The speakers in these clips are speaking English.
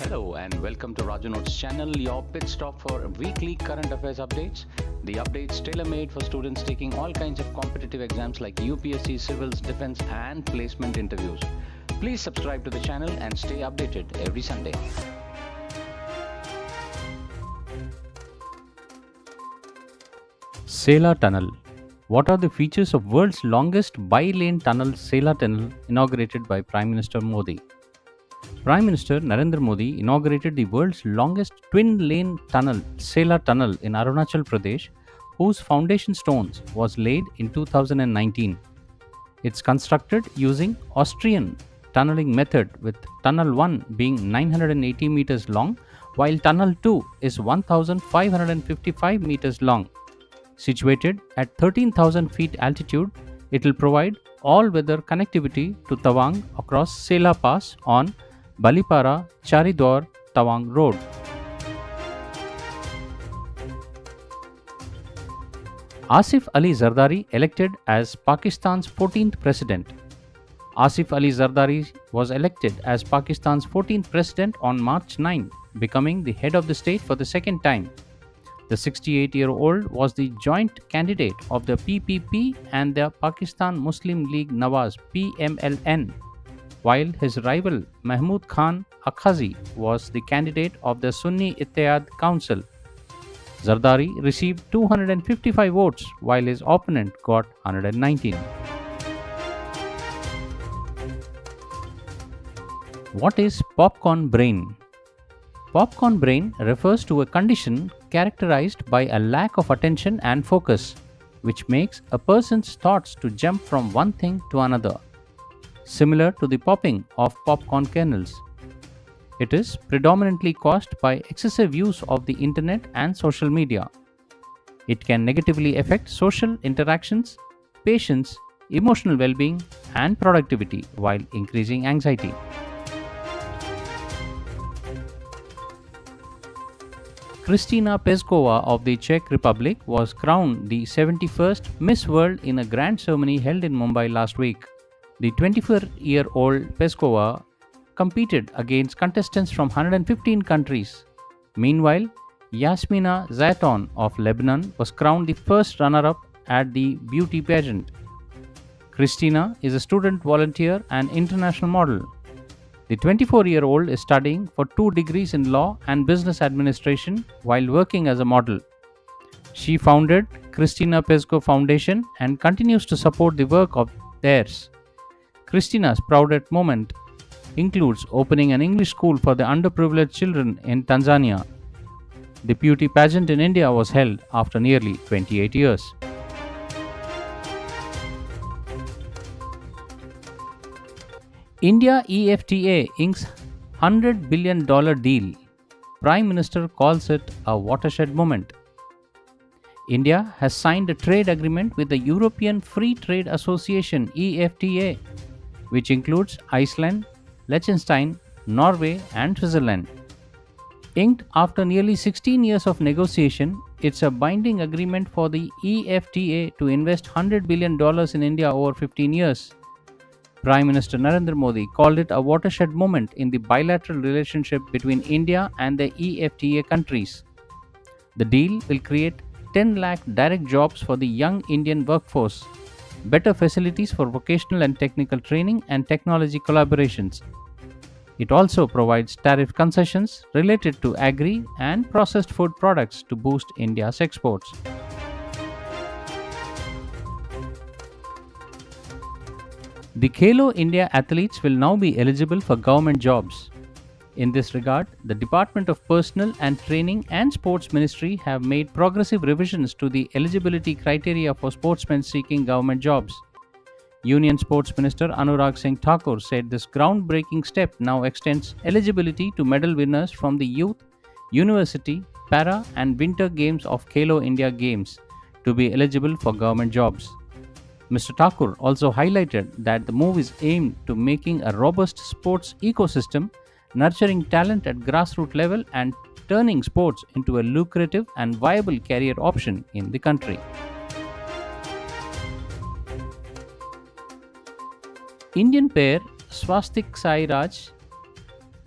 Hello and welcome to Raju Notes channel, your pit stop for weekly current affairs updates. The updates tailor-made for students taking all kinds of competitive exams like UPSC, civils, defense and placement interviews. Please subscribe to the channel and stay updated every Sunday. Sela Tunnel. What are the features of world's longest bi-lane tunnel, Sela Tunnel, inaugurated by Prime Minister Modi? Prime Minister Narendra Modi inaugurated the world's longest twin-lane tunnel, Sela Tunnel in Arunachal Pradesh, whose foundation stones was laid in 2019. It's constructed using Austrian tunneling method, with Tunnel 1 being 980 meters long, while Tunnel 2 is 1,555 meters long. Situated at 13,000 feet altitude, it will provide all-weather connectivity to Tawang across Sela Pass on Balipara Charidwar Tawang Road. Asif Ali Zardari elected as Pakistan's 14th president. Asif Ali Zardari was elected as Pakistan's 14th president on March 9, becoming the head of the state for the second time. The 68-year-old was the joint candidate of the PPP and the Pakistan Muslim League Nawaz (PMLN), while his rival Mahmood Khan Akhazi was the candidate of the Sunni Ittihad Council. Zardari received 255 votes, while his opponent got 119. What is popcorn brain? Popcorn brain refers to a condition characterized by a lack of attention and focus, which makes a person's thoughts to jump from one thing to another, similar to the popping of popcorn kernels. It is predominantly caused by excessive use of the internet and social media. It can negatively affect social interactions, patience, emotional well-being, and productivity while increasing anxiety. Kristina Peskova of the Czech Republic was crowned the 71st Miss World in a grand ceremony held in Mumbai last week. The 24-year-old Peskova competed against contestants from 115 countries. Meanwhile, Yasmina Zaiton of Lebanon was crowned the first runner-up at the beauty pageant. Kristina is a student volunteer and international model. The 24-year-old is studying for 2 degrees in law and business administration while working as a model. She founded Kristina Pesko Foundation and continues to support the work of theirs. Kristina's proudest moment includes opening an English school for the underprivileged children in Tanzania. The beauty pageant in India was held after nearly 28 years. India EFTA inks $100 billion deal. Prime Minister calls it a watershed moment. India has signed a trade agreement with the European Free Trade Association EFTA, which includes Iceland, Liechtenstein, Norway and Switzerland. Inked after nearly 16 years of negotiation, it's a binding agreement for the EFTA to invest $100 billion in India over 15 years. Prime Minister Narendra Modi called it a watershed moment in the bilateral relationship between India and the EFTA countries. The deal will create 10 lakh direct jobs for the young Indian workforce, better facilities for vocational and technical training and technology collaborations. It also provides tariff concessions related to agri and processed food products to boost India's exports. The Khelo India athletes will now be eligible for government jobs. In this regard, the Department of Personnel and Training and Sports Ministry have made progressive revisions to the eligibility criteria for sportsmen seeking government jobs. Union Sports Minister Anurag Singh Thakur said this groundbreaking step now extends eligibility to medal winners from the youth, university, para and winter games of Khelo India Games to be eligible for government jobs. Mr. Thakur also highlighted that the move is aimed to making a robust sports ecosystem, nurturing talent at grassroots level and turning sports into a lucrative and viable career option in the country. Indian pair Swastik Sairaj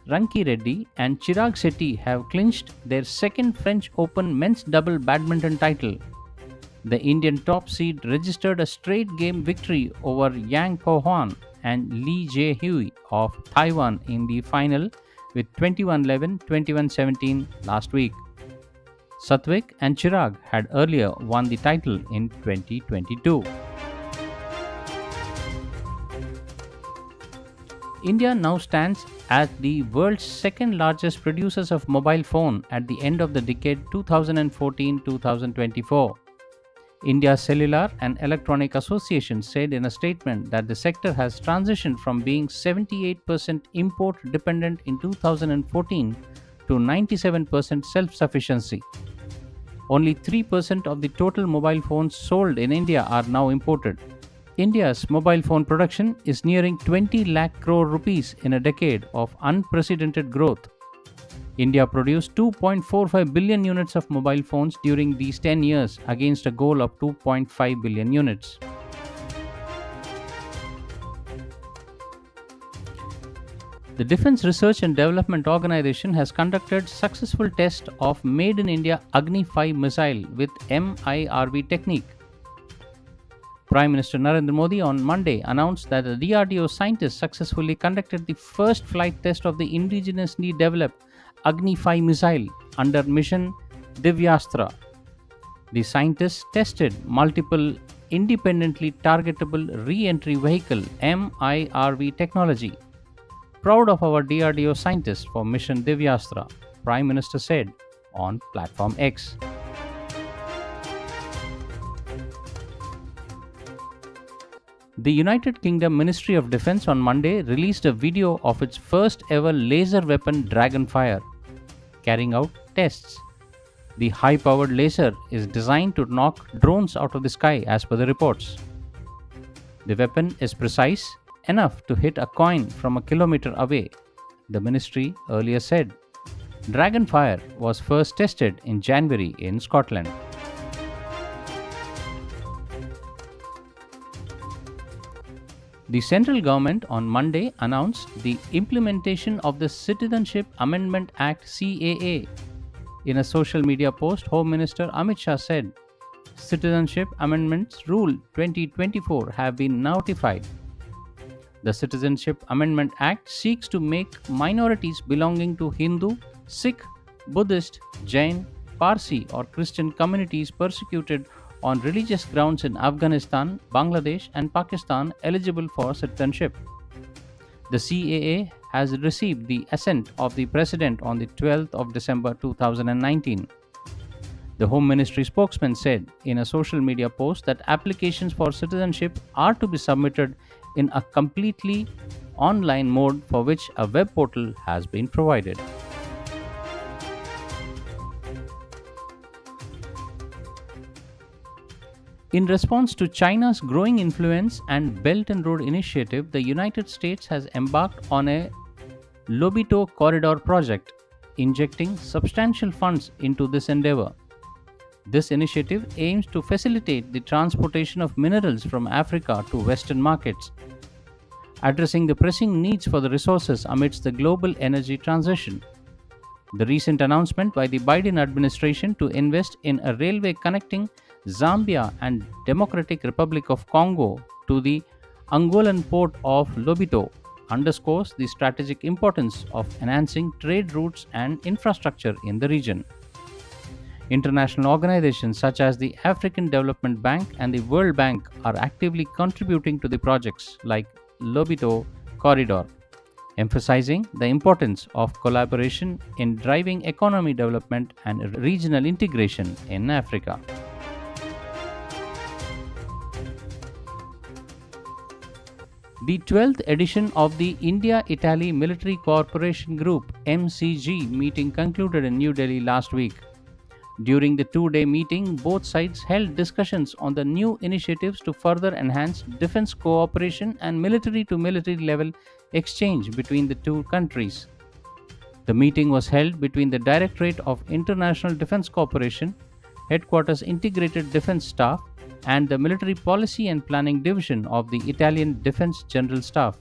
Ranki Reddy and Chirag Shetty have clinched their second French Open men's double badminton title. The Indian top seed registered a straight game victory over Yang Po-hwan and Lee Jae-hui of Taiwan in the final with 21-11, 21-17 last week. Satvik and Chirag had earlier won the title in 2022. India now stands as the world's second largest producers of mobile phone at the end of the decade 2014-2024. India's Cellular and Electronic Association said in a statement that the sector has transitioned from being 78% import dependent in 2014 to 97% self sufficiency. Only 3% of the total mobile phones sold in India are now imported. India's mobile phone production is nearing 20 lakh crore rupees in a decade of unprecedented growth. India produced 2.45 billion units of mobile phones during these 10 years against a goal of 2.5 billion units. The Defense Research and Development Organization has conducted successful test of Made in India Agni 5 missile with MIRV technique. Prime Minister Narendra Modi on Monday announced that the DRDO scientists successfully conducted the first flight test of the indigenously developed Agni 5 missile under mission Divyastra. The scientists tested multiple independently targetable re-entry vehicle MIRV technology. Proud of our DRDO scientists for mission Divyastra, Prime Minister said on platform X. The United Kingdom Ministry of Defence on Monday released a video of its first ever laser weapon Dragonfire carrying out tests. The high-powered laser is designed to knock drones out of the sky as per the reports. The weapon is precise enough to hit a coin from a kilometer away, the ministry earlier said. Dragonfire was first tested in January in Scotland. The central government on Monday announced the implementation of the Citizenship Amendment Act CAA. In a social media post, Home Minister Amit Shah said, Citizenship Amendments Rule 2024 have been notified. The Citizenship Amendment Act seeks to make minorities belonging to Hindu, Sikh, Buddhist, Jain, Parsi or Christian communities persecuted on religious grounds in Afghanistan, Bangladesh and Pakistan eligible for citizenship. The CAA has received the assent of the President on the 12th of December 2019. The Home Ministry spokesman said in a social media post that applications for citizenship are to be submitted in a completely online mode for which a web portal has been provided. In response to China's growing influence and Belt and Road Initiative, the United States has embarked on a Lobito Corridor project, injecting substantial funds into this endeavor. This initiative aims to facilitate the transportation of minerals from Africa to Western markets, addressing the pressing needs for the resources amidst the global energy transition. The recent announcement by the Biden administration to invest in a railway connecting Zambia and Democratic Republic of Congo to the Angolan port of Lobito underscores the strategic importance of enhancing trade routes and infrastructure in the region. International organizations such as the African Development Bank and the World Bank are actively contributing to the projects like Lobito Corridor, emphasizing the importance of collaboration in driving economy development and regional integration in Africa. The 12th edition of the India-Italy Military Cooperation Group MCG meeting concluded in New Delhi last week. During the two-day meeting, both sides held discussions on the new initiatives to further enhance defense cooperation and military-to-military level exchange between the two countries. The meeting was held between the Directorate of International Defense Cooperation, Headquarters Integrated Defense Staff, and the Military Policy and Planning Division of the Italian Defense General Staff.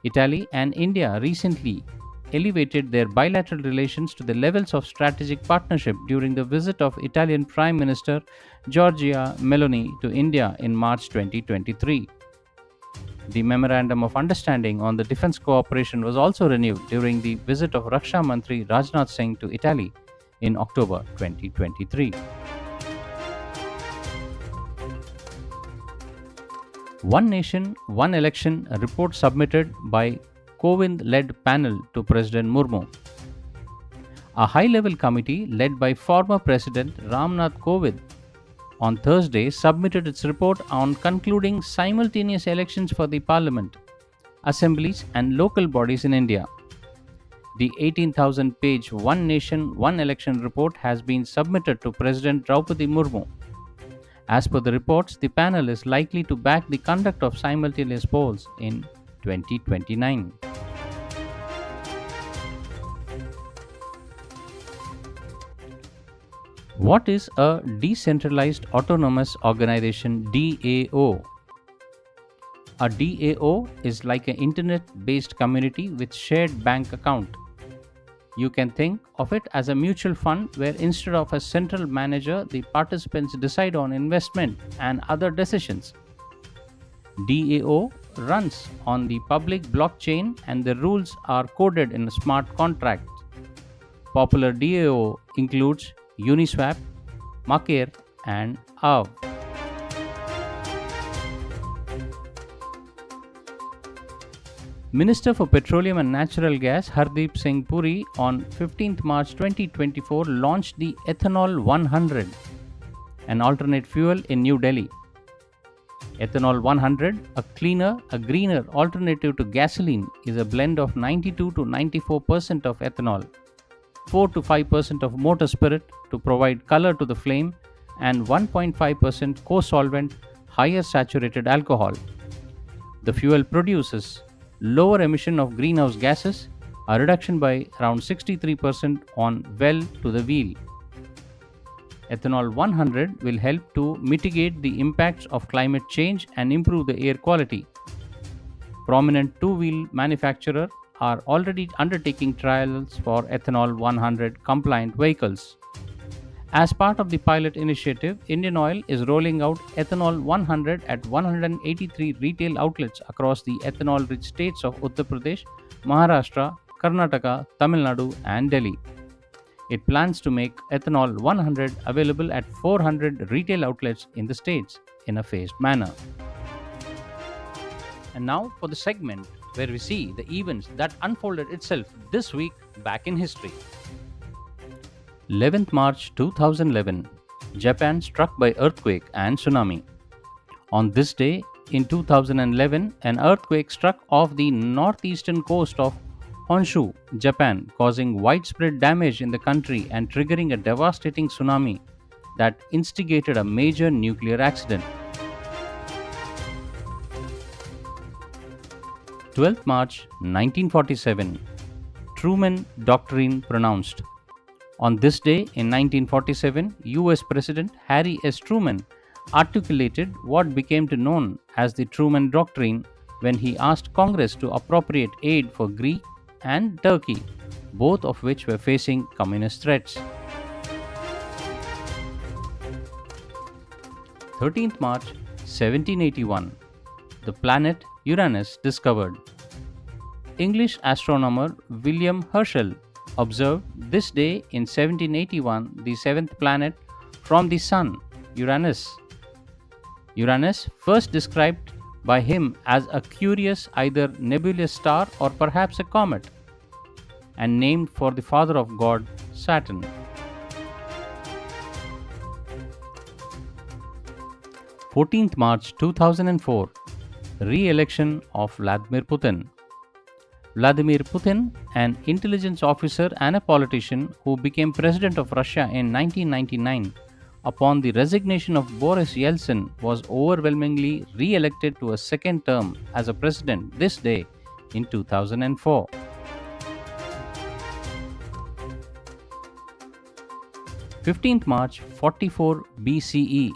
Italy and India recently elevated their bilateral relations to the levels of strategic partnership during the visit of Italian Prime Minister Giorgia Meloni to India in March 2023. The Memorandum of Understanding on the defense cooperation was also renewed during the visit of Raksha Mantri Rajnath Singh to Italy in October 2023. One Nation, One Election report submitted by Kovind-led panel to President Murmu. A high-level committee led by former President Ramnath Kovind on Thursday submitted its report on concluding simultaneous elections for the parliament, assemblies and local bodies in India. The 18,000-page One Nation, One Election report has been submitted to President Draupadi Murmu. As per the reports, the panel is likely to back the conduct of simultaneous polls in 2029. What is a decentralized autonomous organization DAO? A DAO is like an internet-based community with shared bank account. You can think of it as a mutual fund where instead of a central manager, the participants decide on investment and other decisions. DAO runs on the public blockchain and the rules are coded in a smart contract. Popular DAO includes Uniswap, Maker, and Aave. Minister for Petroleum and Natural Gas Hardeep Singh Puri on 15th March 2024 launched the Ethonol 100, an alternate fuel in New Delhi. Ethanol 100, a greener alternative to gasoline, is a blend of 92 to 94% of ethanol, 4 to 5% of motor spirit to provide color to the flame, and 1.5% co-solvent, higher saturated alcohol. The fuel produces lower emission of greenhouse gases, a reduction by around 63% on well to the wheel. Ethanol 100 will help to mitigate the impacts of climate change and improve the air quality. Prominent two-wheel manufacturers are already undertaking trials for Ethanol 100 compliant vehicles. As part of the pilot initiative, Indian Oil is rolling out Ethanol 100 at 183 retail outlets across the ethanol-rich states of Uttar Pradesh, Maharashtra, Karnataka, Tamil Nadu, and Delhi. It plans to make Ethanol 100 available at 400 retail outlets in the states in a phased manner. And now for the segment where we see the events that unfolded itself this week back in history. 11th March 2011, Japan struck by earthquake and tsunami. On this day in 2011, an earthquake struck off the northeastern coast of Honshu, Japan, causing widespread damage in the country and triggering a devastating tsunami that instigated a major nuclear accident. 12th March 1947, Truman Doctrine pronounced. On this day in 1947, US President Harry S. Truman articulated what became to known as the Truman Doctrine when he asked Congress to appropriate aid for Greece and Turkey, both of which were facing communist threats. 13th March 1781, the planet Uranus discovered. English astronomer William Herschel observed this day in 1781 the seventh planet from the Sun, Uranus. Uranus, first described by him as a curious either nebulous star or perhaps a comet, and named for the father of God, Saturn. 14th March 2004, re-election of Vladimir Putin. Vladimir Putin, an intelligence officer and a politician who became president of Russia in 1999, upon the resignation of Boris Yeltsin, was overwhelmingly re-elected to a second term as a president this day in 2004. Fifteenth March 44 BCE,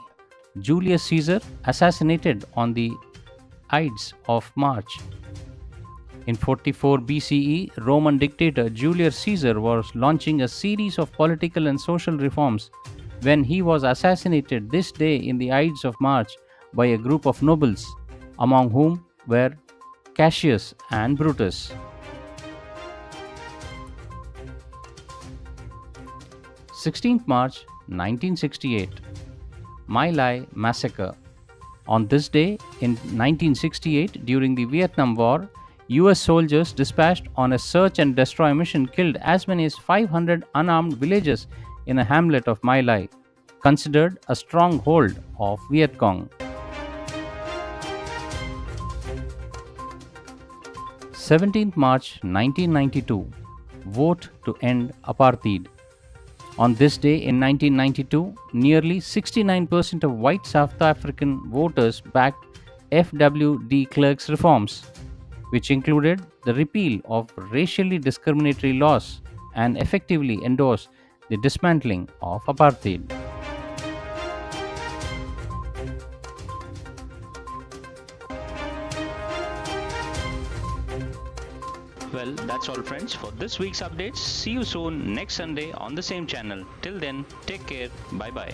Julius Caesar assassinated on the Ides of March. In 44 BCE, Roman dictator Julius Caesar was launching a series of political and social reforms when he was assassinated this day in the Ides of March by a group of nobles, among whom were Cassius and Brutus. 16th March 1968, My Lai Massacre. On this day in 1968, during the Vietnam War, US soldiers dispatched on a search and destroy mission killed as many as 500 unarmed villagers in a hamlet of My Lai, considered a stronghold of Viet Cong. 17th March 1992, Vote to End Apartheid. On this day in 1992, nearly 69% of white South African voters backed F.W. de Klerk's reforms, which included the repeal of racially discriminatory laws and effectively endorsed the dismantling of apartheid. Well, that's all friends for this week's updates. See you soon next Sunday on the same channel. Till then, take care. Bye bye.